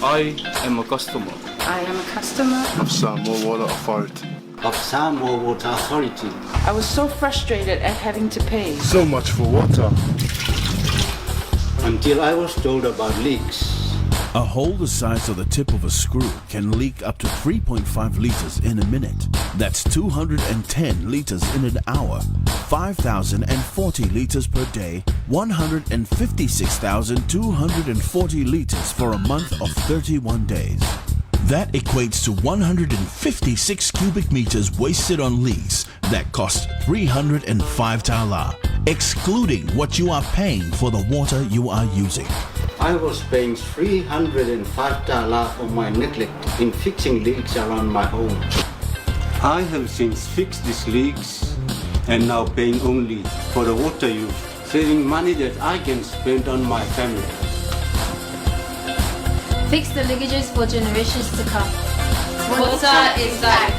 I am a customer. I am a customer of Samoa Water Authority. Of Samoa Water Authority. I was so frustrated at having to pay so much for water until I was told about leaks. A hole the size of the tip of a screw can leak up to 3.5 liters in a minute. That's 210 liters in an hour, 5,040 liters per day, 156,240 liters for a month of 31 days. That equates to 156 cubic meters wasted on leaks that cost 305 tala, excluding what you are paying for the water you are using. I was paying 305 tala for my neglect in fixing leaks around my home. I have since fixed these leaks and now paying only for the water use, saving money that I can spend on my family. Fix the leakages for generations to come. Water is life.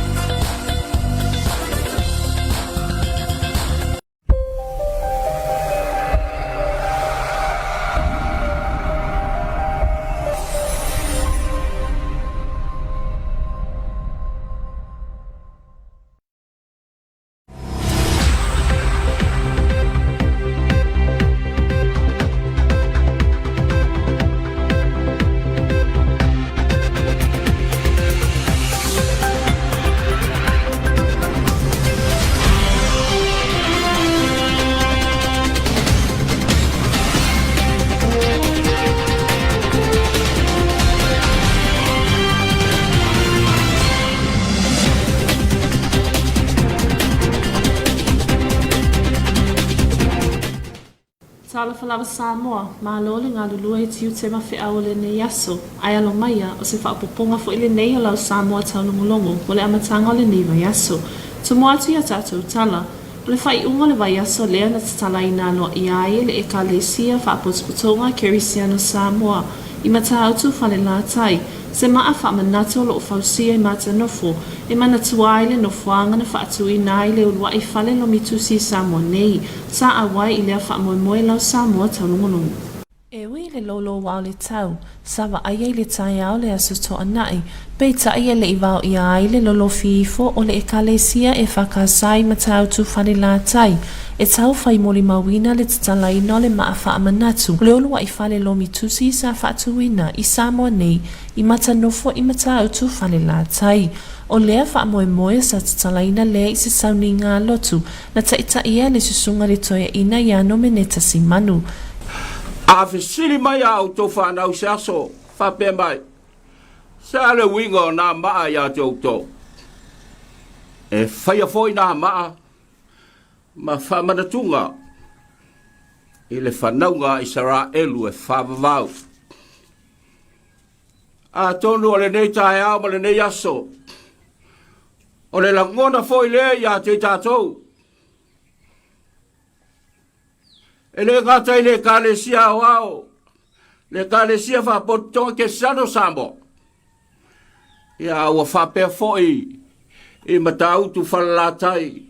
Taulogologo Samoa, malole ngā lulua e tiu te mawhi au le nei aso. Ai alo maia o se whaapoponga fo ile nei o lau Samoa Taulogologo o le amatanga o le nei vai aso. Tumo atu ia tātou tala. O le whai unga le vai aso lea na tatala i nānoa i ae le ekalesia whaapotopotonga Kerisiano Samoa. I mata autu whale lātai. Se maa whaamanato lo o whausia i mata nofo. E mana tuai le nofoanga na whaatu i nai le ulua i whale lo mitusi Samoa nei. Sa awai i lea whaamoemoe lau Samoa Taulogologo. E ui le lolo wau le tau. Sawa aia i le tai au le aso to anai. Beita aia le i wau i ai le lolo fifo o le ekalesia e whakasai mata autu whale lātai. E tau whai moli mawina le tatalaina le maa whaamanatu. Le olua i whale lo mitusi sa whaatuina i Samoa nei i mata nofo i mata autu whale lātai. O lea whaamoemoe sa tatalaina lea i se sauni ngā lotu na taita ia le susunga le toia ina i ano meneta si manu. A fesili mai au tō whanau se aso, whape mai. Se ale wingo nā maa ia tō. E whaia foi nā maa, ma whamanatunga. I le whanaunga i sara elu e whavavau. A tonu o le nei tae au ma le nei aso. O le langona foi le ia te tātou. E le ngata i le kālesia o au. Le kālesia whapotonga ke sano Samoa. Ia aua whapea foi i matautu whalalatai.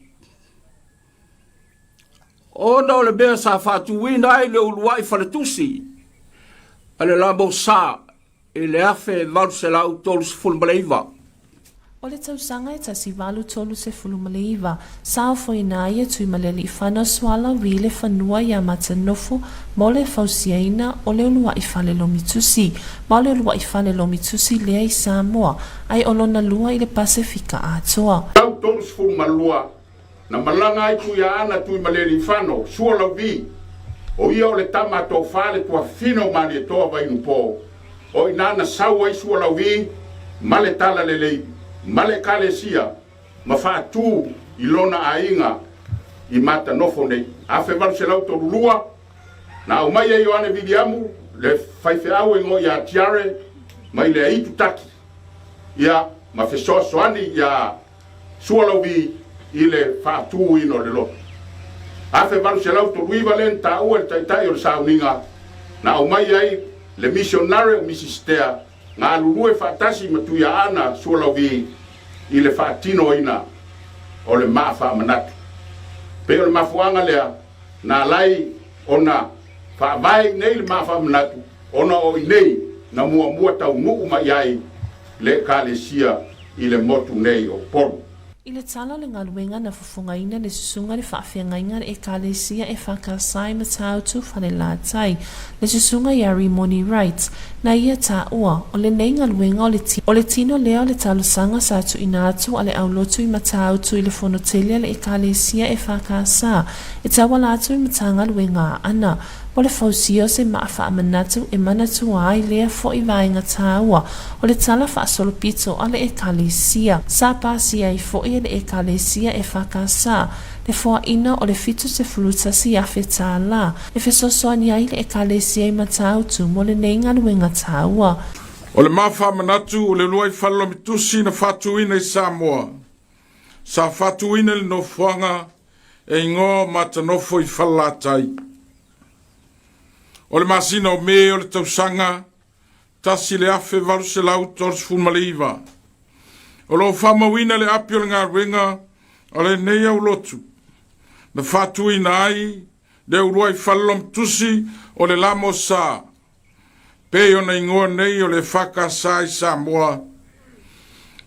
Ona o le bea sa whatuina i le ulua i whaletusi. A le lambo sa i le afe valu se lau tolu se fulmaleiva. O le tausanga e tasi walu tolu se fulumaleiva, sao foi na ia tui maleli i whana swala wile whanua ia mata nofo, mo le fausiaina o le ulua i whale lo mitusi, ma le ulua i whale lo mitusi lea i Samoa, ai olona lua i le Pasifika atoa. Lau tolu se fulmalua, na malanga i tui ana tui maleli i whano, sua lau vi, o ia o le tama tō whale tua whino mani e toa vai nupo, o inana saua i sua lau vi, male tala le leibi. Male kalesia ma whaatu i lona ainga i mata nofo nei. Afe walu se lau toru lua, na au mai e Ioane Vidiamu, le whaife au ingo ia tiare, mai le aitu taki. Ia ma fesoa soani ia sualauvi i le whaatu ino le lo. Afe walu se lau toru iwa len ta ua taitai o le sauninga, na au mai ai le Missionary o misistea, ngā lulue whaatasi matuia ana sualauvi i le whaatino ina o le maa whaamanatu. Pe o le mafuanga lea, nā lai o na whaavai nei le maa whaamanatu, ona o i nei na mua tau nuu mai ai le kalesia i le motu nei o polu. I le tala le ngaluenga na fufungaina le susunga le whaafiangainga le ekalesia e whakasai matautu whale la tai. Le susunga Yari Money Rights na ia ta ua o le nei ngaluenga o le tino leo le talusanga sa atu inatu a le aulotu I matautu I le fonotelia le ekalesia e whakasa. E tawala atu I matanga luenga ana. O le fausio se maafa amanatu e manatu ai lea fo I vaenga taua o le tala whaasolopito a le ekalesia. Sa pasi ai fo I le ekalesia e whakasa. Le fua ina o le fitu se fuluta si afe tala. E fesosoani ai le ekalesia I matautu mo le neinga luenga taua. O le maafa amanatu o le luai whallo mitusi na whatuina I Samoa. Sa whatuina le nofuanga e ingo matanofo I whalatai. O le masina o me o le tausanga, tasi le afe valu se lau tors fulmaliva. O lo whamawina le api o le ngā ruenga, o le nei au lotu. Na whatui na ai, le uruai whalom tusi o le lamo sa. Pei o na ingoa nei o le whakasa I Samoa.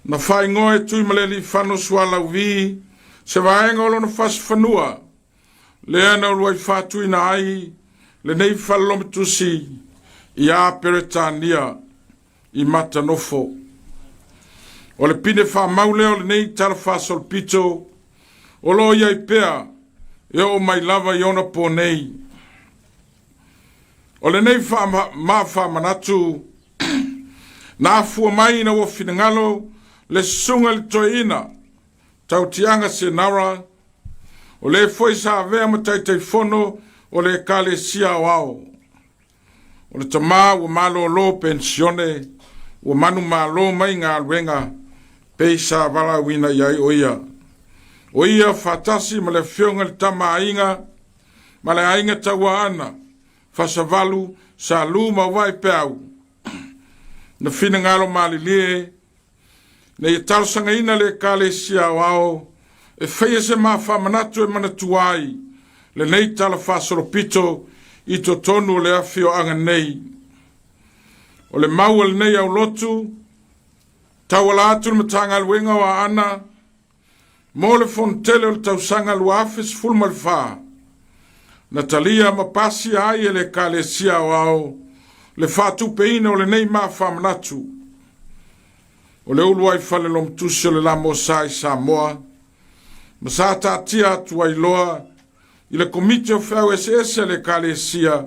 Na whai ngoe tui maleli whano suala uvi, se vaenga o na whas whanua. Le ana uruai whatui na ai, le nei whalom tusi I a Peretania I Matanofo. O le pine wha maule o le nei tala wha solpito, o lo iai pea, e o mai lava I ona po nei. O le nei wha manatu, na afua mai na wo finangalo, le sunga le toina, tau tianga se nara, o le foi sa avea matai teifono, o le kalesia wao. O le tama ua malo lo pensione, ua manu malo mai ngā luenga, pei sa wala wina iai o ia. O ia fatasi ma le fionga le tama ainga, ma le ainga taua ana, fasavalu sa luma wai peau. Na fina ngalo malilie, na ia talsanga ina le kalesia wao, e feia se maa whamanatu e manatuai, le nei tala whasoropito I to tonu le awhio anga nei. O le maua le nei au lotu, tawala atu le matanga luenga wa ana, mo le fontele o le tausanga luafis fulma le wha. Natalia mapasi ai e le kalesia wao, le whatu peina o le nei maa whamanatu. O le uluai whale lom tusi o le lamo sai Samoa, masata atia atu ai loa, I le Komiti EFKS le kalesia,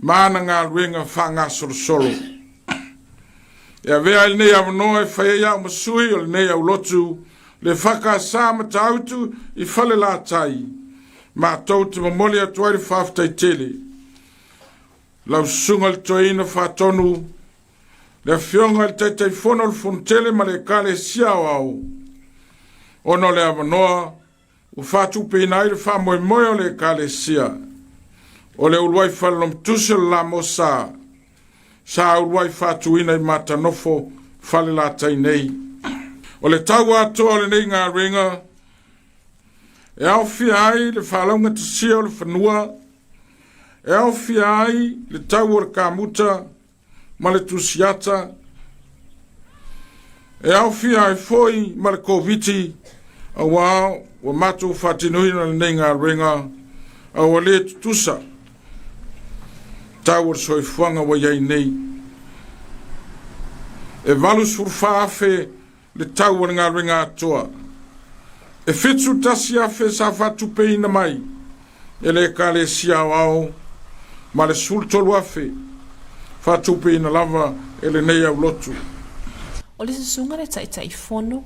mana ngā luenga whanga sorosoro. E a vea il nei au noa e whaia au masui o le nei au lotu, le whakasa matautu I whale la tai, ma tau te mamoli atuai le whaftai tele. Lau sunga le toina whatonu, le fionga le teitai fono le fontele ma le kalesia au. Ono le avanoa, o fatu pena I le whamoe moe o le kalesia. O le uluai whalom tusel la mosa. Sa uluai fatu ina I matanofo whale la tai nei. O le tau atoa o le nei ngā ringa. E au fia ai le whalaunga tasia o le whanua. E au fia ai le tau o le kamuta ma le tusiata. E au fia ai foi ma le Komiti awao wa matu whatinuina le nei ngā ringa a wa le tutusa tau ar soifuanga wa iai nei e valu surfa afe le tau ar ngā ringa atoa e fitsu tasi afe sa whatu peina mai e le kalesia wao ma le sultolu afe whatu peina lava e le nei au lotu O le susunga le taitai fono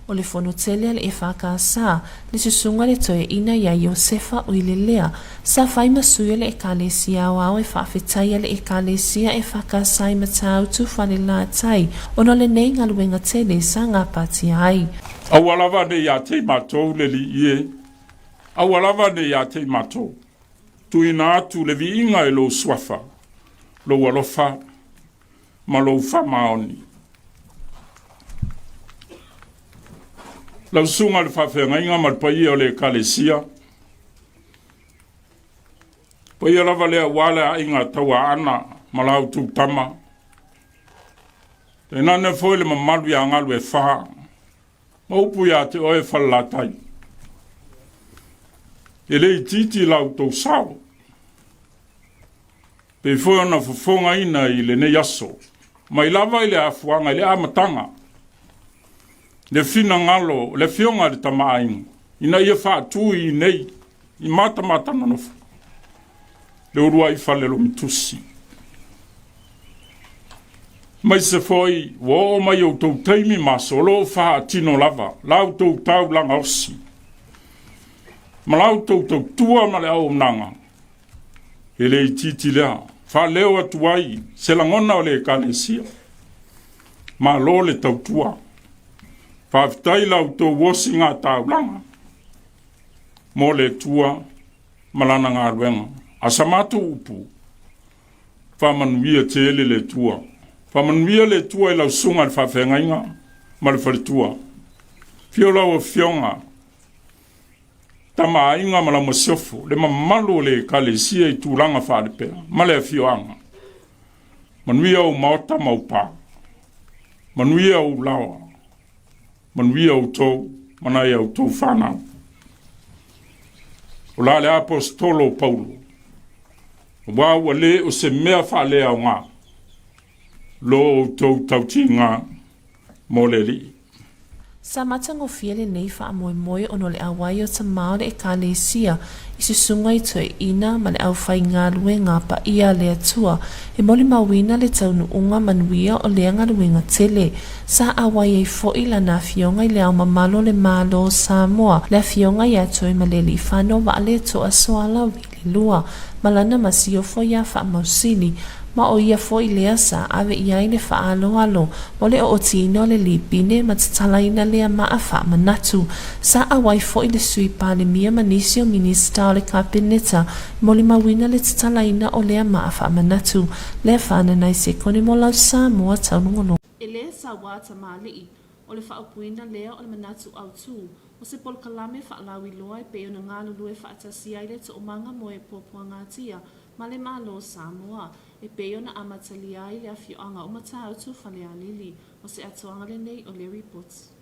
o le fonotele le EFKS le susunga le toe ina ia Iosefa o Ilelea sa fai masuia le ekalesia wao e whaafetaia le ekalesia EFKS I matautu whale la tai ono le nei ngaluenga tele sa ngā pati ai. Awalava ne ia te matou le li ie. Awalava ne ia te matou. Tuina atu le vi inga e lo swafa. Lo walofa. Ma lo whamaoni. Lau sunga le whawhenga inga marpai o le kalesia. Pai lava lea wale a inga taua ana malau tu tama. Te nane foi le mamalu ya ngalu e wha. Maupu ya te oe whalatai. E le I titi lau tau sao. Pe foi ona fofonga ina I le ne yaso. Mai lava I le afuanga I le amatanga. Le fina ngalo, le fionga le tamainga. Ina ia wha tui nei. I mata nofu. Le urua I whalelo mitusi. Mai se foi, wo mai o tau teimi masolo wha tino lava. Lau tau tau langa osi. Ma lau tau tua ma le au nanga. E le I titi lea. Wha leo atuai, se langona o le kalesia. Ma lo le tau tua. Wha vitai lau tau wosi ngā tau langa. Mo le tua, malana ngā ruenga. Asamatu upu. Wha manuia te ele le tua. Wha manuia le tua I lau sunga le whawhenga inga. Ma le whare tua. Fio lau o fionga. Tama inga ma la masiofo. Le mamalu le kalesia I tūranga whalepea. Ma le fioanga. Manuia o maota maupa. Manuia o lawa. Manuia o tau. Manai au tau whanau. O la le apostolo Paulo. Wa wale o se mea whale au ngā. Lo o tau tauti ngā mo le li. Sa matango fiele nei wha moe moe ono le awai o ta mao le e ka le sia I se sunga I toe ina ma le au whai ngā luenga pa ia le atua e moli mawina le taunu unga manuia o le anga luenga tele. Sa awai e foi la na fionga I le au mamalo le malo Samoa le fionga I atoe ma le li whano wa le toa soala wili lua malana masio fo ia wha mausili. Ma o ia foi lea sa ave ia I le wha alo alo mo le o tino le lipine ma tatalaina lea maa wha manatu sa awai foi le sui pa le mia manisio minista o le kabineta mo le mawina le tatalaina o lea maa wha manatu le whana nai se kone mo lau Samoa taunungono. E lea sa wata maalii o le wha upuina lea o le manatu au tu o se pol kalame wha lawi loa e pe o na ngā lulue wha atasia I le to omanga mo e popua ngātia ma le malo Samoa e peo na amatali ai le afioanga o matau tu whale a lili o se atoanga le nei o le reports.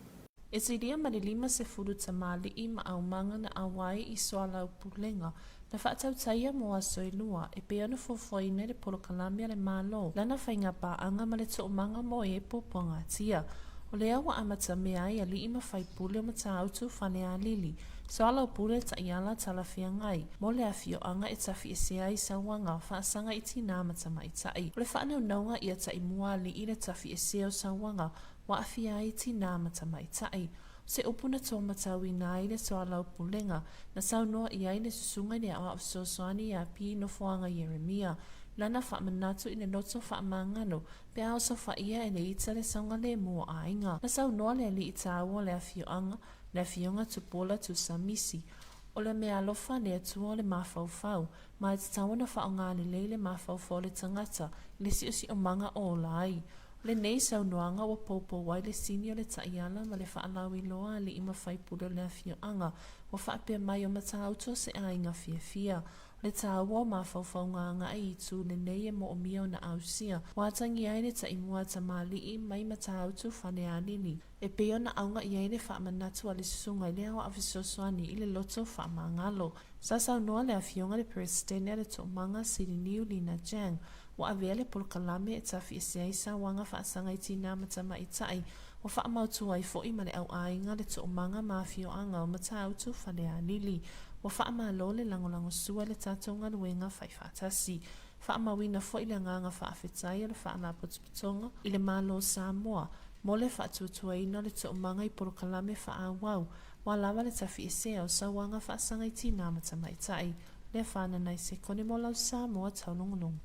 E se iria ma le 5 sefulu tamali I ma au manga na awai I soala o pulenga na whaatau taia mo a soilua e peo na fofoina le polo kalamia le malo lana whainga paanga ma le to manga mo e popua ngatia. O le awa amata mea ai a li ima whai pule o matau tu whale a lili. So ala o pule ta iala talafia ngai. Mo le afio anga e tafi e sea I sawanga whaasanga I tina amata mai tai. O le whaanau naunga ia ta imua li I le tafi e sea o sawanga wa afia I tina amata mai tai. Se upuna tō matau I nai le so ala o pulenga na sau noa I aine susunga ni awa o sosoani a pi no fuanga Yeremia. Lana wha manatu I le loto wha mangano pe ao so wha ia e le ita le saunga le mua a inga. Na sau noa le li ita awa le afio anga le fionga tupola tu samisi. O le mea alofa le atua le mawhauwhau, ma e tawana wha o ngā le mawhauwhau le tangata, le si o si o manga o lai. Le nei sau noanga wa popo wai le sinio le taiala ma le whaalawi loa le ima whaipula le afioanga, wa whaapea mai o matauto se ainga fia. Le tāua ma whauwhaunga I tu le nei e mo o mio na ausia. Watangi ai le ta imua ta mali I mai matautu whane a lili. E peo na aunga I ai le whaamanatu a le susunga I le awa afisosoani I le loto whaamangalo. Sasau noa le afionga le presidente le to manga Sidiniu Lina Jang. Wa avea le polkalame e tafi e sea isa wanga whaasanga I tina matama I tai. Wa whaamautu ai fo I ma le au ainga le to manga mafio anga o matautu whane a lili. Wa whaamalo le langolango sua le tatonga luenga whai whaatasi. Whaamawina fo I le nganga whaafetai le whaanapotuputonga I le malo Samoa. Mo le whaatutua ina le to manga I porokalame whaawau. Wa lawa le tafi e sea o sa wanga whaasanga I tina matama I tai. Le whaana nai se kone mo lau Samoa taunongonongo.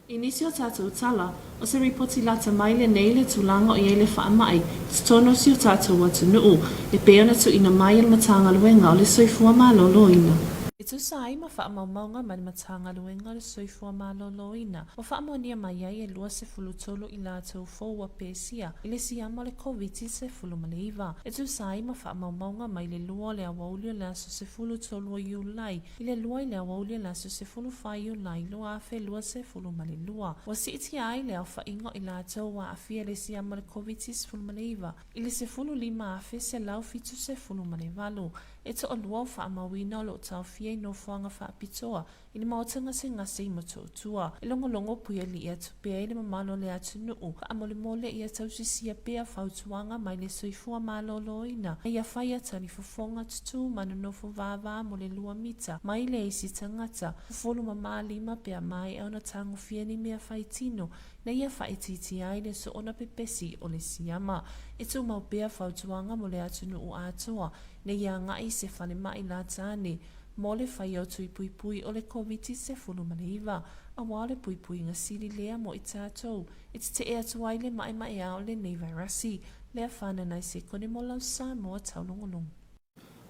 Inisio tātou tala, o se ripoti lata mai le nei le tūlanga o iei le whaamai, tono si o tātou watu nuu, e peona tu ina mai al matanga luenga o le soifua malo loina. E tu sai ma fa maunga ma matanga luenga le soifua maloloina. O fa monia mai ai e lua se fulutolo i la tau foua pesia. Ile siama le Komiti se fulu maleiva. E tu sai ma fa maunga mai le lua le awaulio le aso se fulutolo o iulai. Ile lua i le awaulio le aso se fulu fai iulai lua afe lua se fulu malilua. Wa si iti ai le au fa ingo i la tau wa afia le siama le Komiti se fulu maleiva. Ile se fulu lima afe se lau fitu se fulu malevalo. E to olua fa mawina lo tau fia no fuanga fa pitoa. Ini maotanga se ngase i matotua. E longo puia li ia tupea ile mamalo le atu nuu. Ka amole mole ia tau sisia pea fautuanga mai le soifua maloloina. Ia faya tani fufonga tutu manu no fuvava mo le lua mita. Mai le isi tangata. Fufolu mama lima pea mai au na tango fia ni mea faitino. Na ia faititi ai le so ona pepesi o le siama. E tu mau pea fautuanga mo le atu nuu atoa. Ne ia ngai se fale mai la tane. Mole fai au tui pui pui o le Komiti se fulu maneiva. A wale pui pui nga sili lea mo i tātou. E te ea tuai le mai au le nei vairasi. Lea whana nai se kone mo lau Samoa Taulogologo.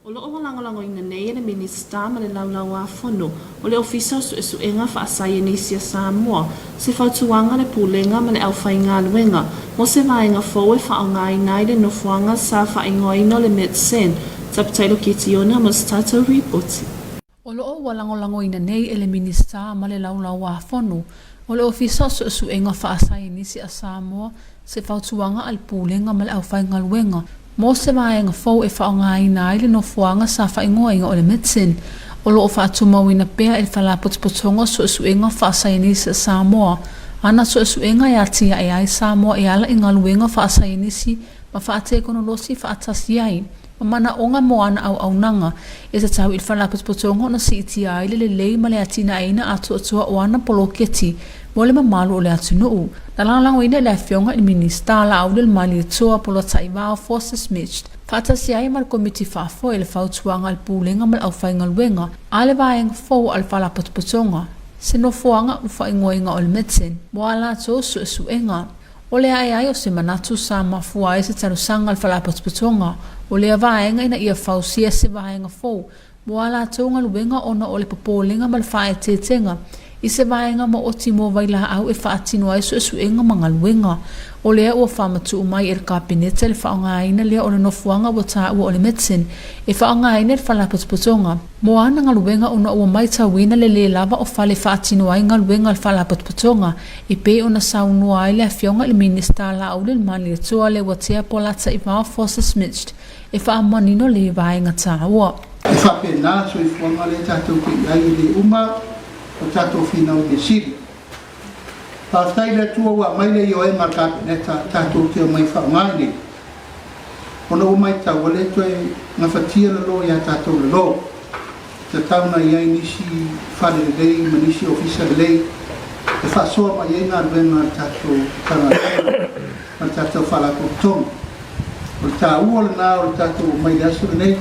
O loo langolango ina nei le minista ma le laulau a fono. O le ofisa su enga fa asai neisia Samoa. Se fautuanga le pulenga ma le au fai ngā luenga. Mo se vaenga foe fa au ngai nai le nofuanga sa fa ingoino le medsen. Tapitailo kitiona mo stato report. O loo walangolango ina nei ele minista ma le laulau a fono. O le ofisa su enga fa asai neisia Samoa. Se fautuanga al pulenga ma le au fai ngā luenga. Mo se vaenga fo e fa ngai nai le no fuanga sa fa ingoinga o le medicine o lo fa tuma wina pea e fa la potpotonga su enga fa sainisi Samoa ana su enga ya tia ai Samoa e ala inga luenga fa sainisi ma fa te kono losi fa atasi ai mana onga mo ana au nanga e se tau il fa la potpotonga na si tia ai le lei ma le atina aina atu o ana poloketi mo le mamalo o le atu no Talango ina le fionga i minista la au le mali toa polo taiva forces mixed. Fata si ai mal komiti fafo ele fautuanga al pulenga mal au fainga luenga. Ale vaenga fo al fala potpotonga. Se no fuanga u faingoinga o le medicine. Mo ala to su enga. Ole ai o se manatu sa mafua e se tarusanga al fala potpotonga. Ole vaenga ina ia fausia se vaenga fo. Mo ala tonga luenga ona ole popolenga mal fae tetenga. I se vaenga mo oti mo vaila au e whaatino ai su enga mga luenga. O lea ua whamatu umai er kabinete le whaongaina lea o le nofuanga wa taa ua o le medicine. E whaongaina le whalapotpotonga. Mo ana nga luenga una ua mai tawina le lava o whale whaatino ai nga luenga le whalapotpotonga. E pe ona saunua ai le fionga le minista la au le mani le toa le watea polata i vao forces mixed. E whaamanino le vaenga taa ua. E whapena so i fuanga le tatou ki ai le uma o tatou fina o le siri. Pastai le tua wa mai le yo e marka neta tatou te mai whaamaine. Ona o mai tau wale toe nga whatia le lo ia tatou le lo. Te tauna iai nisi whare le lei, manisi ofisa le lei. E whasoa mai e ngā ruenga tatou tanga ma tatou whalako tonga. O ta ua le nā o tatou mai le asu le nei.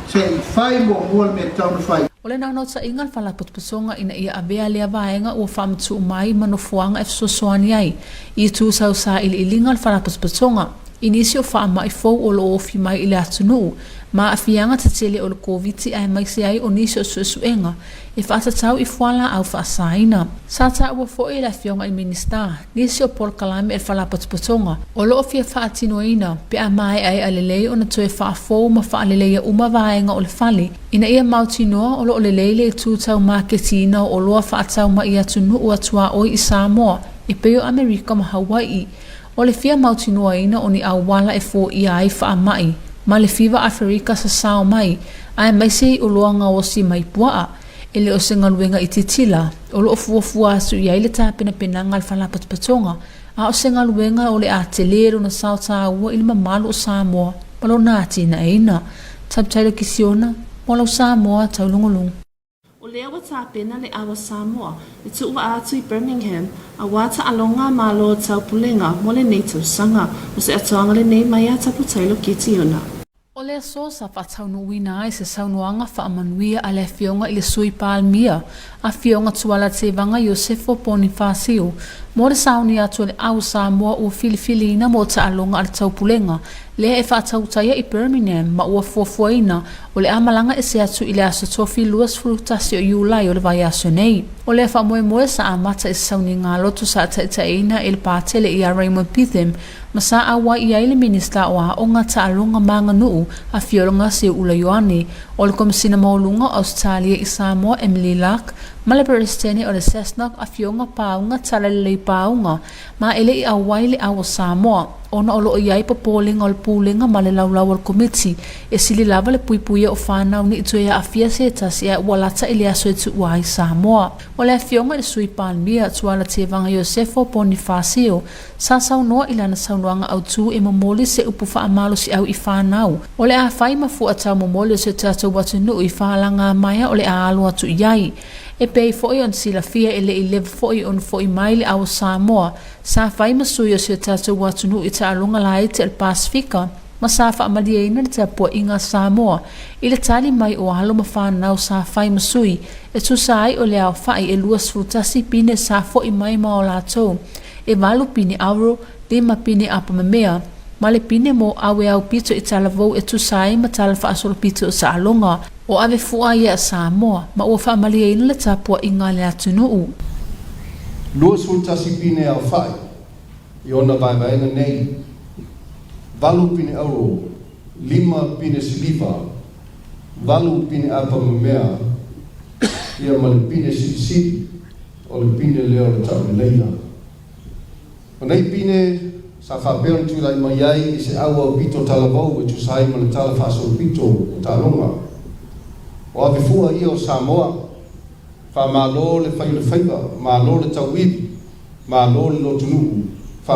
Se i whai mo mua le me tauna whai. O le nao ta ingal fala potposonga ina ia avea lea vaenga ua whamtu mai manofuanga e fsosoani ai. I tu sau sa ili ilingal fala potposonga. Inisi o whaama i fau o lo ofi mai ili atunu. Ma afianga te tele o le Komiti ai mai se ai o nisi o suenga. E whaatatau i fuala au whaasaina. Sata ua fo e la fionga i minista. Nisi o Paul Kalame e fala potposonga. O lo ofi e whaatinoina. Pe a mai ai alelei o na toe whaafou ma whaalelei uma vaenga o le fali. Ina ia mautinoa o lo lelei le tūtau marketina o loa whaatau ma i atunu ua tua oi i Samoa. E peo Amerika ma Hawaii. O le fia mautinoa ina o ni awala e fo i ai wha mai. Ma le fiva Afrika sa sao mai. Ai mai sei o loa ngā osi mai puaa. E le o se ngaluenga i titila. O lo fuafua asu i ai le tāpena penanga al whalapatpatonga. A o se ngaluenga o le a telero na sao tāua ili mamalu o Samoa. Palo nāti na eina. Tabtailo kisiona. Molau Samoa Taulogologo. O lea wa tāpena le awa Samoa, le tuua atu i Birmingham, a wata alonga malo tau pulenga mo le nei tau sanga, o se atoanga le nei mai a taputailo kitiona. O lea so sa whataunuina ai se saunuanga whaamanuia a le fionga i le sui palmia, a fionga tuala te vanga Iosefo Bonifasio, mo le sauni atu le au Samoa o filifilina mo ta alonga al tau pulenga, Le e whaatautaya I Birmingham ma ua fuafuaina o le amalanga e se atu I le aso tofi luas frutasi o Iulai o le vai aso nei. O le whamoe sa amata I sauni ngā lotu sa taitaina I le pātele I a Raymond Pitham ma sa awa I aile minista o a onga taalunga manga nuu a fiolonga se ula yoane o le komisina maulunga Australia I Samoa Emily Lack ma le peristene o le Cessnock a fionga paunga talalei paunga ma ele I awaile awa Samoa ona o loo iai papolinga o le pūlinga ma le laulau o le komiti e sili lava le puipuia o whanau ni itoia a fia se tasi e walata I le aso e tu uai Samoa. O le fionga le sui palmia tuala te vanga Iosefo Bonifacio sa saunoa ilana saunoanga au tu e momoli se upufa amalo si au I whanau. O le a whai mafu atau momoli se tatou watu nuu I whalanga maya o le a alu atu iai. E pei foi on sila fia ele I lewa foi on foi maile au Samoa sa whai masui o se tatou watu nuu I alunga lai te al Pasifika ma sa wha amalia ina le tapua inga Samoa I le tali mai o halo ma whanau sa whai masui e tu sai o le au whai e luas frutasi pine sa fo I mai ma o lato e walu pine auro lima pine apa mamea ma le pine mo awe au pito I talavou e tu sai ma tala wha asolo pito o sa alunga o ave fua ia Samoa ma ua wha amalia ina le tapua inga le atunuu. Luas frutasi pine au whai I ona vaevaenga nei, walu pine auro, 5 pine siliva, walu pine apa mamea, ia ma le pine silisili, o le pine leo le tau le leila. O nei pine, sa whapeon tūlai mai ai, I se aua pito talavou, e tu sai ma le tala whaso pito o talonga. O ave fua ia o Samoa, wha mālo le whai le whaiva, mālo le tau iwi, mālo le lotunuu, O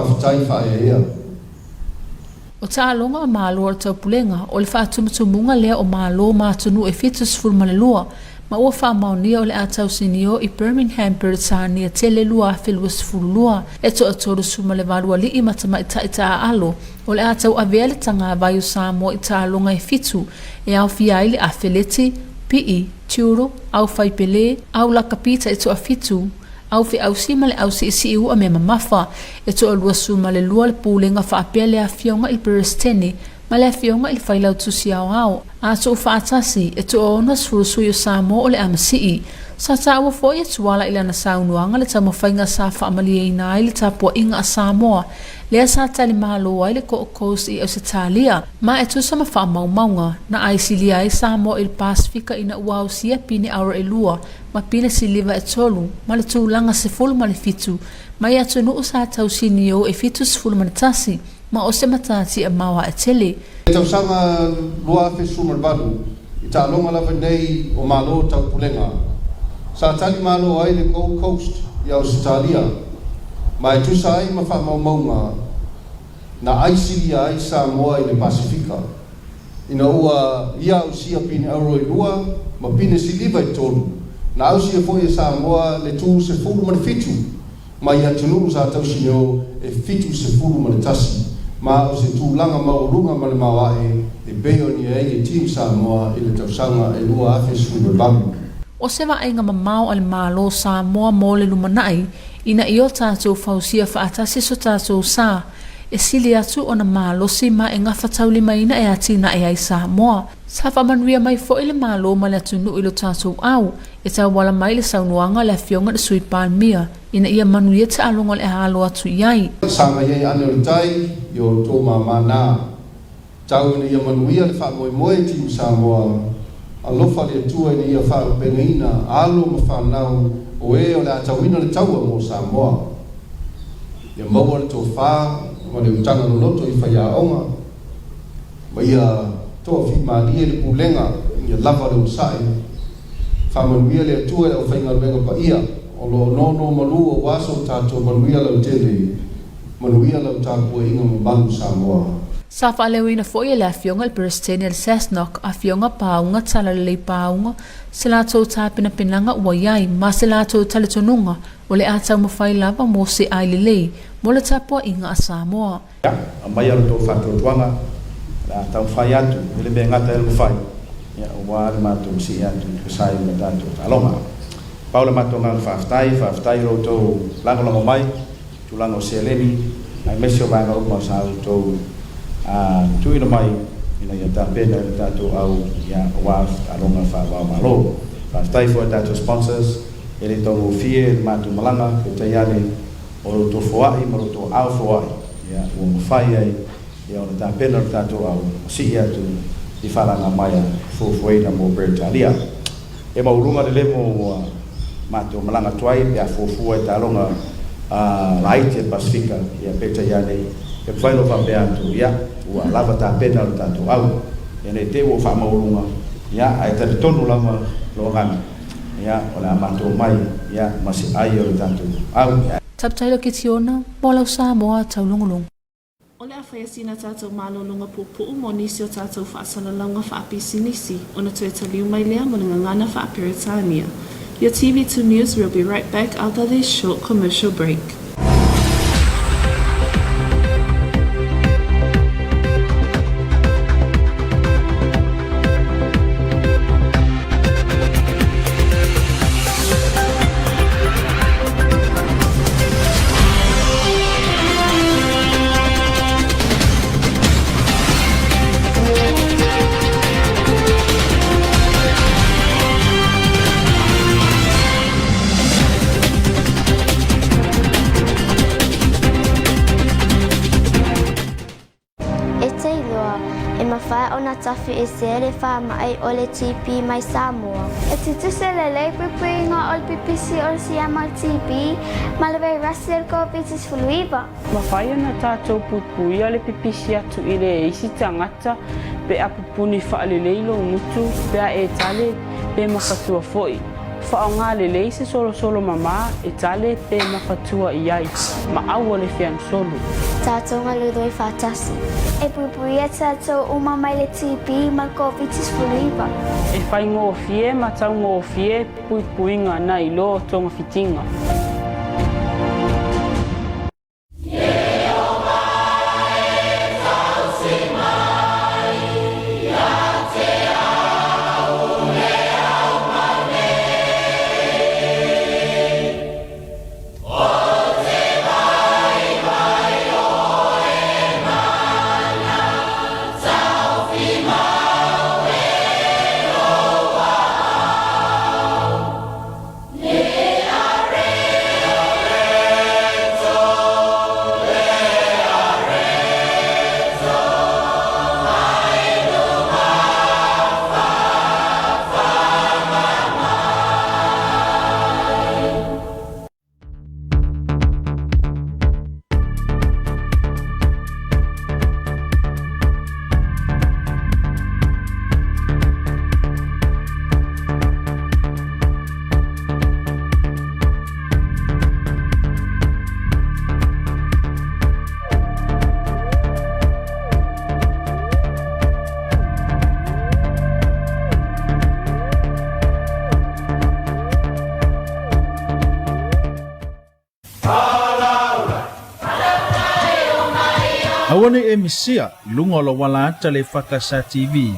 tālonga o mālo o tau pulenga, o le whaatumutumunga lea o mālo mātunu e fitus fulmalelua, ma ua whaamaunia o le atau sinio I Birmingham Peritania tele lua wheluas fululua, e to atoru suma le valua li I matama I taita alo, o le atau avea le tanga vai o Samoa I tālonga e fitu, e au fiaile a feleti, pii, tiuro, au whaipele, au lakapita e to a fitu, au fi au si male au si u a me mamafa e to alua su male lua le pūlenga whaapea le a fionga I peristene ma le a fionga I le whailau tusi au a to whaatasi e to ona surusui o Samoa o le amasii sa taua foi e tuala I lana saunuanga le tamawhainga sa whaamalia ina I le tapua inga a Samoa lea sa tali mahalo ai le ko'okous I Ausitalia ma e tusa ma whaamaumaunga na aisili ai Samoa I le Pasifika ina uau sia pine aura e lua ma pine siliva e tolu ma le tūlanga se fulu ma le fitu ma ia tunu sa tau sinio e fitu se fulu ma le tasi ma o se matati e maua e tele. E tau sanga lua fe sumar balu I tālonga lava nei o malo tau pulenga sa tali malo ai le Gold Coast I Australia ma e tusa ai ma whaamaumaunga na aisili ai Samoa I le Pasifika ina ua ia au sia pine auro I lua ma pine siliva I tolu na au sia foi Samoa le tu se fulu ma le fitu ma ia tunu sa tau sinio e fitu se fulu ma le tasi ma o se tūlanga maurunga ma le mawae e beo ni e team Samoa I le tausanga e lua afe sumber balu. O se wa ainga mamau ale malo Samoa mo le lumanai ina I o tātou fausia whaatasi so tātou sa e sili atu o na malo si ma e ngā whatau lima ina e atina e ai Samoa. Sa whamanuia mai fo I le malo ma le atunu I lo tātou au e tau wala mai le saunuanga le fionga le sui palmia ina ia manuia te alonga le halo atu iai. Sanga iei ane o tai I o tō mamana tau ina ia manuia le wha moe moe team Samoa alofa le tua ina ia wha upengaina alo ma whanau o e o le atawina le taua mo Samoa. Ia maua le tō wha ma le utanga no loto I whaia onga ma ia toa fi malia le pulenga ia lava le usai whamanuia le atua le o whainga luenga pa ia o lo nono malua waso tātou manuia lau tele manuia lau tāpua inga mabalu Samoa. Sa whalewina fo ia le a fionga le peristene le Cessnock a fionga paunga tala le paunga se la tau tāpina pinanga ua iai ma se la tau talitonunga o le atau mawhai lava mo se ailelei mo le tapua inga a Samoa. A mai alo tau whatuatuanga la tau whai atu ele me ngata ele mawhai ia o wāre mātou si atu kusai me tātou alonga. Paula mātou ngang whaftai ro tau lango mai tu lango se elemi ai mesio vanga o mau sa tau Tui na mai ina ia tapena le tātou au ia waf alonga wha malo. Whaftai fo tātou sponsors, e le tongo fie, le mātou malanga, pe te iane o roto foai, ma roto au foai. Ia, ua mawhai ai, ia o le tāpena le tātou au, si ia tu i wharanga maia fuafuaina mo Bretalia. E maurunga le lemo mātou malanga tuai, pe a fuafua e tālonga laiti e Pasifika, ia pe te iane, pe whaino whapea atu, ia, ua lava tāpena le tātou au, ia ne te ua wha maurunga, ia, ai tari tonu lama lo ngana. Ya, ola mato mai, ya, masih ayo tanto. Taptailo kitiona, bola Samoa taulongolong. Ole a whaesina tātou mālolonga pupu mo nisi o tātou whaasalalanga whaapisinisi o na tueta liu mai lea mo ngangana whaapiritania. Your TV2 News will be right back after this short commercial break. Tafi e sere wha mai o le TP mai Samoa. E tituse le leipupui ngā o le pipisi o le siama o TP, ma le vei rasi le kōpitis fuluiva. Mawhai ana tātou pupui o le pipisi atu i le isi tangata, pe a pupuni whaaleleilo ngutu, pe a e tale pe makatua foi. Whao ngā lelei se solo mama e tale pe makatua i ai, ma au o le whian solo. Tātou ngā ludoi whātasi. E pupui e tātou uma mai le TP ma kōpitis fuluiva. E whai ngō fie ma tau ngō fie pui ngā na i lo tonga fitinga. Awane e misia lunga o la wala ata le EFKS TV.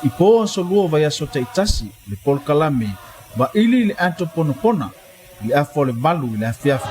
I po so lua vai aso te itasi le polkalame ba ili le ato ponopona le afo le balu le afiafi.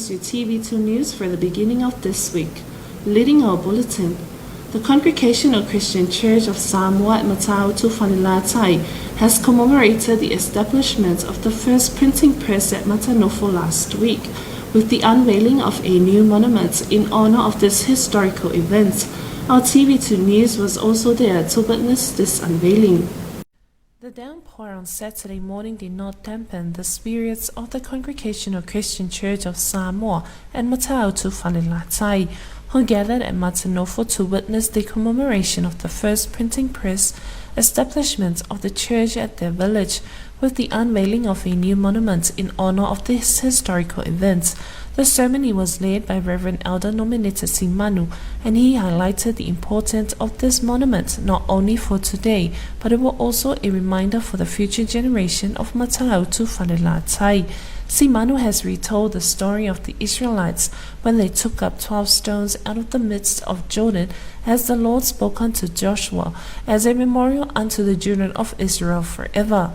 is your TV2 News for the beginning of this week. Leading our bulletin, the Congregational Christian Church of Samoa at Matautu Whanelatai has commemorated the establishment of the first printing press at Matanofo last week, with the unveiling of a new monument in honor of this historical event. Our TV2 News was also there to witness this unveiling. The downpour on Saturday morning did not dampen the spirits of the Congregational Christian Church of Samoa and Matautu Whanelatai, who gathered at Matanofo to witness the commemoration of the first printing press establishment of the church at their village, with the unveiling of a new monument in honor of this historical event. The ceremony was led by Reverend Elder Nomineta Simanu, and he highlighted the importance of this monument not only for today, but it was also a reminder for the future generation of Matautu Whanelatai. Simanu has retold the story of the Israelites when they took up 12 stones out of the midst of Jordan, as the Lord spoke unto Joshua, as a memorial unto the children of Israel forever.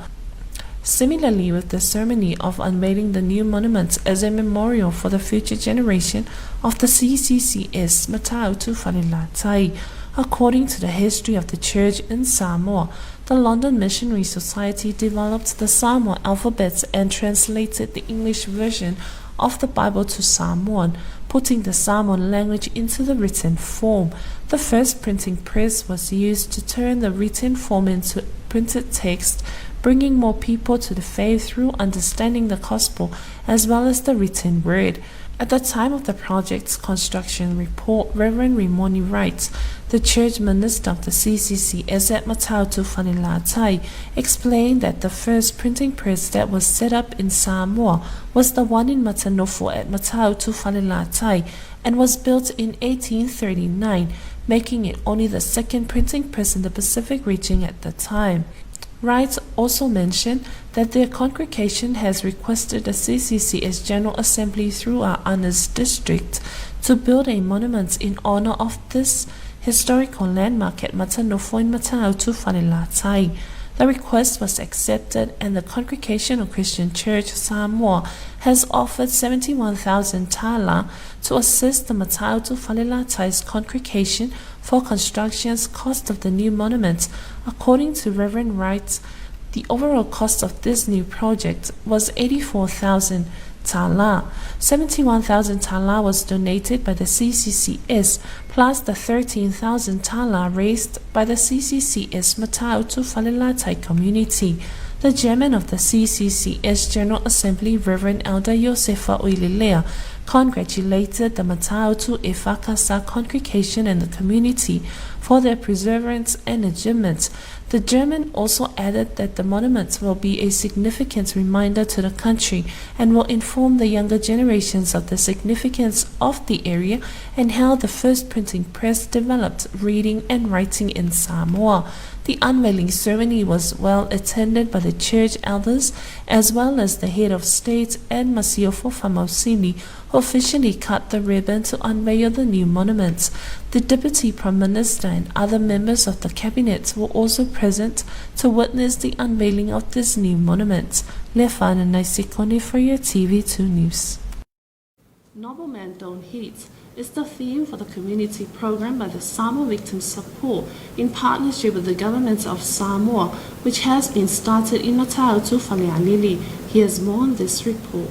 Similarly, with the ceremony of unveiling the new monuments as a memorial for the future generation of the CCCS Matautu Whanelatai. According to the history of the church in Samoa, the London Missionary Society developed the Samoa alphabet and translated the English version of the Bible to Samoan, putting the Samoan language into the written form. The first printing press was used to turn the written form into printed text, bringing more people to the faith through understanding the gospel as well as the written word. At the time of the project's construction report, Reverend Rimoni writes, the church minister of the CCCS at Matautu Whanelatai explained that the first printing press that was set up in Samoa was the one in Matanofo at Matautu Whanelatai and was built in 1839, making it only the second printing press in the Pacific region at the time. Wright also mentioned that their congregation has requested the CCCS General Assembly through our Honors District to build a monument in honor of this historical landmark at Matanofo in Matautu Whanelatai. The request was accepted, and the Congregational Christian Church Samoa has offered 71,000 tala to assist the Matautu Whanelatai's congregation for construction's cost of the new monument. According to Reverend Wright, the overall cost of this new project was 84,000 tala. 71,000 tala was donated by the CCCS, plus the 13,000 tala raised by the CCCS Matautu Whanelatai community. The chairman of the CCCS General Assembly, Reverend Elder Josefa Oililea, congratulated the Matautu EFKS congregation and the community for their perseverance and achievements. The German also added that the monument will be a significant reminder to the country and will inform the younger generations of the significance of the area and how the first printing press developed reading and writing in Samoa. The unveiling ceremony was well attended by the church elders as well as the head of state and Masiofo Famausini, who officially cut the ribbon to unveil the new monuments. The Deputy Prime Minister and other members of the cabinet were also present to witness the unveiling of this new monument. Lefana Naisikone for your TV2 News. Noblemen Don't Hate is the theme for the community program by the Samoa Victim Support in partnership with the government of Samoa, which has been started in Matautu Whanelatai. Here's more on this report.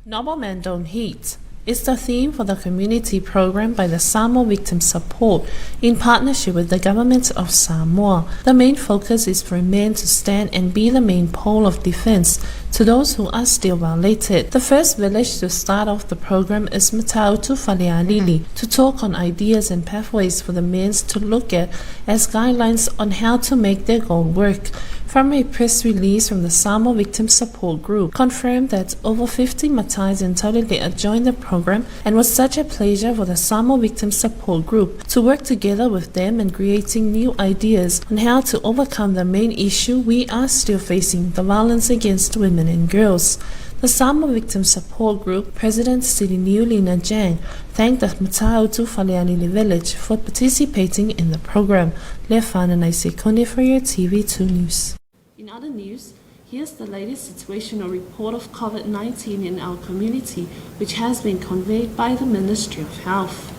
Noblemen Don't Hate is the theme for the community program by the Samoa Victim Support in partnership with the government of Samoa. The main focus is for men to stand and be the main pole of defense to those who are still violated. The first village to start off the program is Matautu Whanelatai to talk on ideas and pathways for the men to look at as guidelines on how to make their goal work. From a press release from the Samoa Victim Support Group, confirmed that over 50 Matais and Taulogologo joined the program, and was such a pleasure for the Samoa Victim Support Group to work together with them in creating new ideas on how to overcome the main issue we are still facing, the violence against women and girls. The Samoa Victim Support Group President Siriniu Lina Jang thanked the Matautu Whanelatai village for participating in the program. Lefana Naisikone for your TV2 News. In other news, Here's the latest situational report of COVID-19 in our community, which has been conveyed by the Ministry of Health.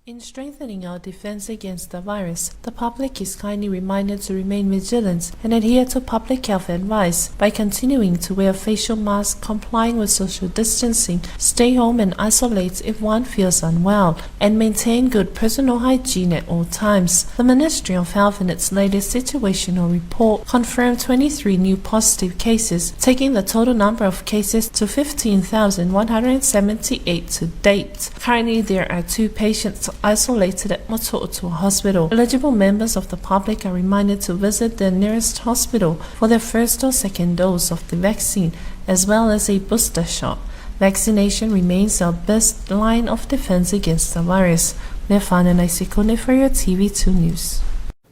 In strengthening our defense against the virus, the public is kindly reminded to remain vigilant and adhere to public health advice by continuing to wear facial masks, complying with social distancing, stay home and isolate if one feels unwell, and maintain good personal hygiene at all times. The Ministry of Health in its latest situational report confirmed 23 new positive cases, taking the total number of cases to 15,178 to date. Currently, there are 2 patients isolated at Moto'otua Hospital. Eligible members of the public are reminded to visit their nearest hospital for their first or second dose of the vaccine, as well as a booster shot. Vaccination remains our best line of defense against the virus. Nefana Naisikone for your TV2 News.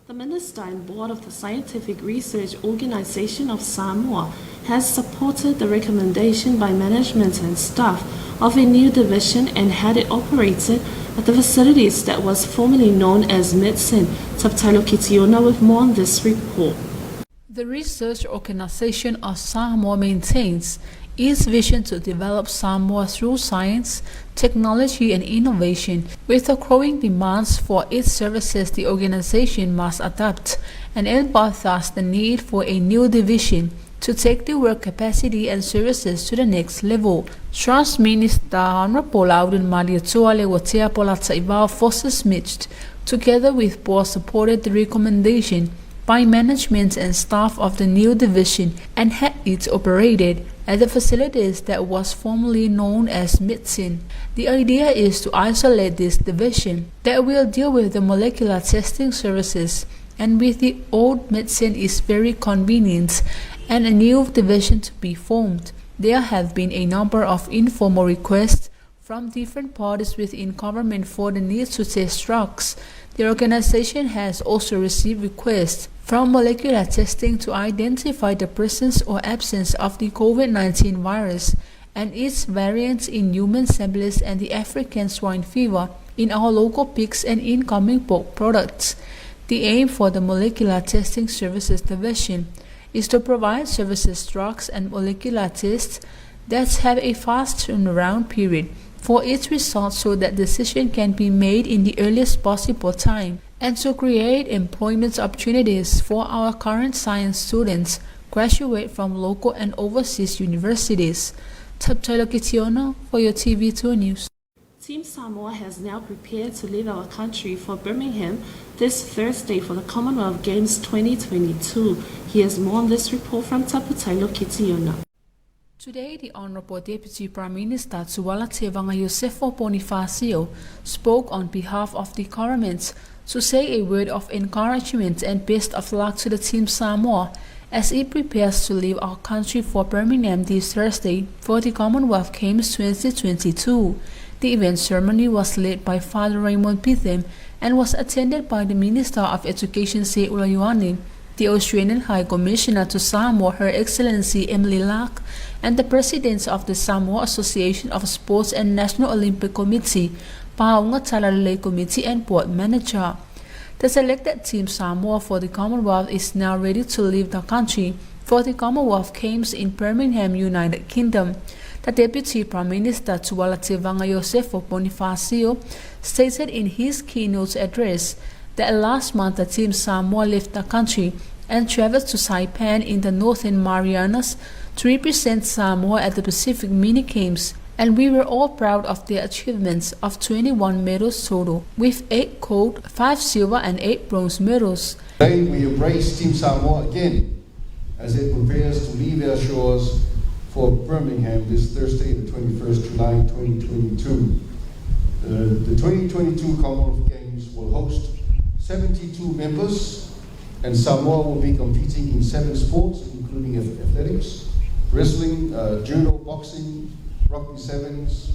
The Minister and Board of the Scientific Research Organization of Samoa has supported the recommendation by management and staff of a new division and had it operated at the facilities that was formerly known as Medicine. Taulogologo with more on this report. The research organization of Samoa maintains its vision to develop Samoa through science, technology and innovation. With the growing demands for its services, the organization must adapt, and it thus the need for a new division to take the work capacity and services to the next level. Trust Minister Honorable Auden Maliatuale Watea Polata Ibao Forces Mitched, together with board, supported the recommendation by management and staff of the new division and had it operated at the facilities that was formerly known as Medicine. The idea is to isolate this division that will deal with the molecular testing services, and with the old Medicine is very convenient and a new division to be formed. There have been a number of informal requests from different parties within government for the need to test drugs. The organization has also received requests from molecular testing to identify the presence or absence of the COVID-19 virus and its variants in human samples and the African swine fever in our local pigs and incoming pork products. The aim for the molecular testing services division is to provide services, drugs and molecular tests that have a fast turnaround period for its results so that decision can be made in the earliest possible time, and to create employment opportunities for our current science students graduate from local and overseas universities. Taulogologo for your TV2 News. Team Samoa has now prepared to leave our country for Birmingham this Thursday for the Commonwealth Games 2022. Here's more on this report from Taulogologo. Today, the Honorable Deputy Prime Minister Tuwala Tevanga Yosefo Bonifacio spoke on behalf of the government to say a word of encouragement and best of luck to the Team Samoa as it prepares to leave our country for Birmingham this Thursday for the Commonwealth Games 2022. The event ceremony was led by Father Raymond Pitham and was attended by the Minister of Education Se Ulayoane, the Australian High Commissioner to Samoa, Her Excellency Emily Lack, and the Presidents of the Samoa Association of Sports and National Olympic Committee, Paunga Talalele Committee and Board Manager. The selected Team Samoa for the Commonwealth is now ready to leave the country for the Commonwealth Games in Birmingham, United Kingdom. The Deputy Prime Minister Tuwala Tevanga Yosefo Bonifacio stated in his keynote address that last month the Team Samoa left the country and traveled to Saipan in the Northern Marianas to represent Samoa at the Pacific Mini Games, and we were all proud of their achievements of 21 medals total, with 8 gold, 5 silver and 8 bronze medals. Today we embrace Team Samoa again as it prepares to leave our shores for Birmingham this Thursday, the 21st July 2022. The 2022 Commonwealth Games will host 72 members, and Samoa will be competing in 7 sports, including athletics, wrestling, judo, boxing, rugby sevens,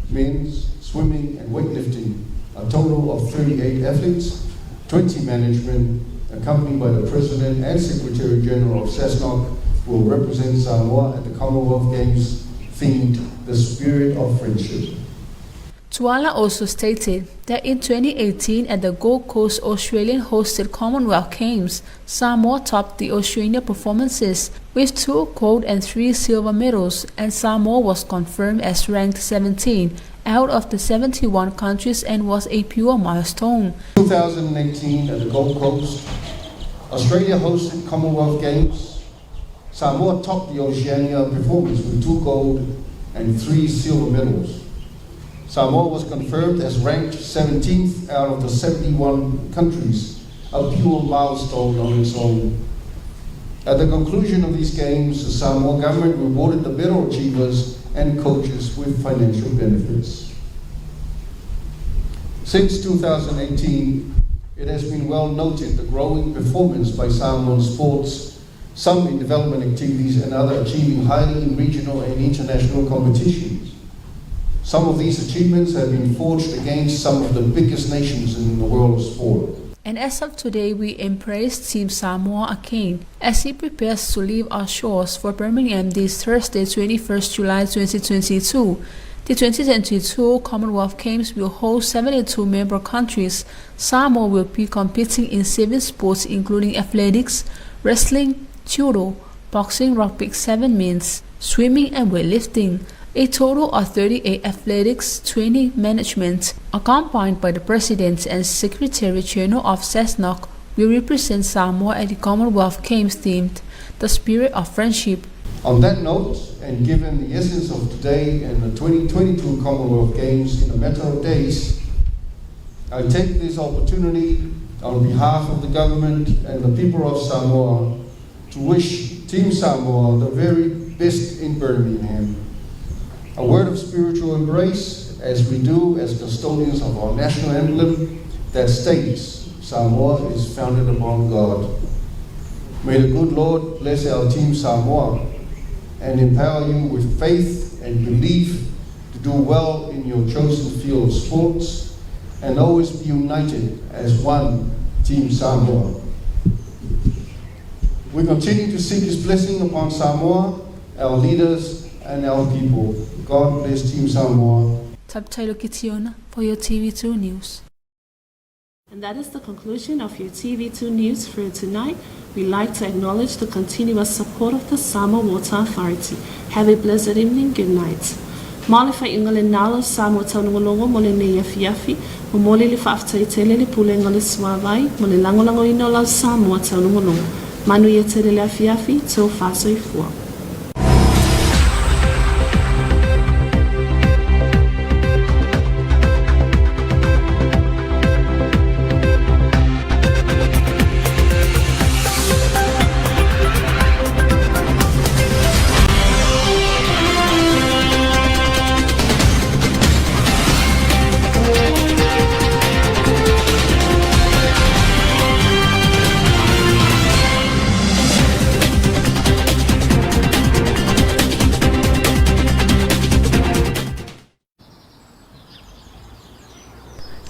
men's, swimming, and weightlifting. A total of 38 athletes, 20 management, accompanied by the President and Secretary General of SASNOC, will represent Samoa at the Commonwealth Games themed The Spirit of Friendship. Tuala also stated that in 2018 at the Gold Coast Australian-hosted Commonwealth Games, Samoa topped the Oceania performances with 2 gold and 3 silver medals, and Samoa was confirmed as ranked 17 out of the 71 countries and was a pure milestone. 2018 at the Gold Coast, Australia hosted Commonwealth Games. Samoa topped the Oceania performance with 2 gold and 3 silver medals. Samoa was confirmed as ranked 17th out of the 71 countries, a pure milestone on its own. At the conclusion of these games, the Samoa government rewarded the better achievers and coaches with financial benefits. Since 2018, it has been well noted the growing performance by Samoan sports, some in development activities and others achieving highly in regional and international competitions. Some of these achievements have been forged against some of the biggest nations in the world of sport. And as of today, we embrace Team Samoa again as he prepares to leave our shores for Birmingham this Thursday, 21st July 2022. The 2022 Commonwealth Games will host 72 member countries. Samoa will be competing in 7 sports including athletics, wrestling, judo, boxing, rugby 7 men's, swimming and weightlifting. A total of 38 athletics, 20 management, accompanied by the President and Secretary General of CESNOC, will represent Samoa at the Commonwealth Games themed The Spirit of Friendship. On that note, and given the essence of today and the 2022 Commonwealth Games in a matter of days, I take this opportunity on behalf of the government and the people of Samoa to wish Team Samoa the very best in Birmingham. A word of spiritual embrace as we do as custodians of our national emblem that states Samoa is founded upon God. May the good Lord bless our Team Samoa and empower you with faith and belief to do well in your chosen field of sports and always be united as one Team Samoa. We continue to seek His blessing upon Samoa, our leaders, and our people. God bless Team Samoa. Tabtailo Kitiona for your TV2 News. And that is the conclusion of your TV2 News for tonight. We'd like to acknowledge the continuous support of the Samoa Water Authority. Have a blessed evening. Good night. Male fa ingale nalo Samoa Taulogologo mole ne yafi mo mole le faaftaitele le pulenga le swavai mole langolango ino la Samoa Taulogologo. Manu yetele le yafi to faso ifua.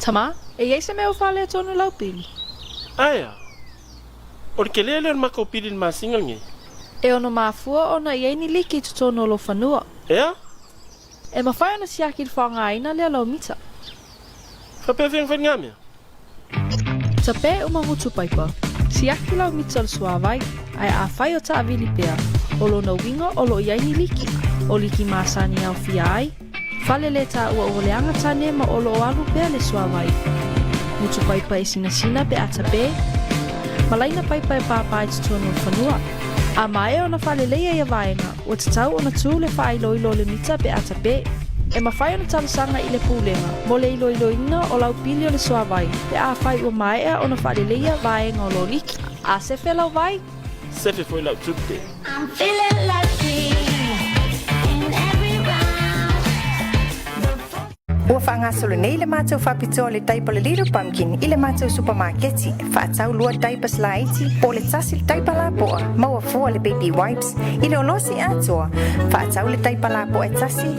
Tama, e ei se me o fale tonu lau pili. Aya, o ke lele o mako pili ma single nge. E ono mafua ona i ni liki tu tonu lo fanua. Ea? E mawhai ona siaki il whanga aina lea lau mita. Whape whiang whangamea? Tape o mahutu paipa. Siaki lau mita o suawai, ai a whai o ta avili pea. O lo na winga o lo i ni liki. O liki maasani au fia ai. Fale le ta ua o leanga tane ma olo o alu pea le suawai. Mutu paipa e sina pe ata pe. Malaina paipa e papa e tutono whanua. A mae o na fale leia ia vaenga, o te tau o na tū le whae loilo le mita pe ata pe. E mawhai o na talasanga i le pūlenga, mo le iloilo ina o lau pili o le suawai. Pe a whai o mae o na fale leia vaenga o lo liki. A sefe lau vai? Sefe foi lau tupte. I'm feeling lucky. Ua whaangasolo nei le mātou whapitoa le taipa le Little Pumpkin i le mātou supermarketi. Whaatau lua taipas la iti o le tasi le taipa la poa. Maua fua le baby wipes i le olosi atoa. Whaatau le taipa la poa e tasi.